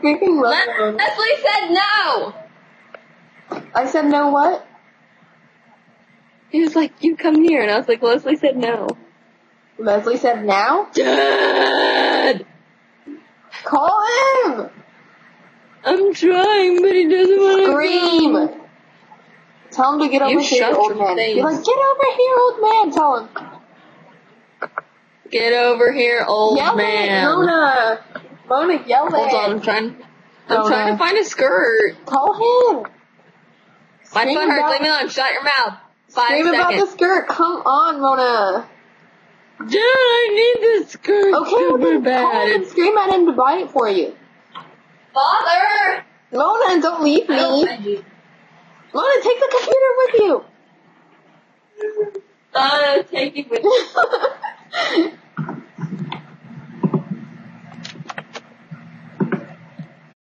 freaking love you. Leslie said no! I said no what? He was like, you come here, and I was like, Leslie said no. Leslie said now? Dad! Call him! I'm trying, but he doesn't want to Scream! Tell him to get over here, old man. Be like, get over here, old man, tell him. Get over here, old man. Mona, yell at Hold on, I'm trying to find a skirt. Call him. My foot hurts, leave me alone, shut your mouth. 5 Scream seconds. about the skirt, come on, Mona. Dad, I need this skirt Okay, super well then call bad. him and scream at him to buy it for you. Father! Mona, don't leave me. Mona, take the computer with you. Take it with you.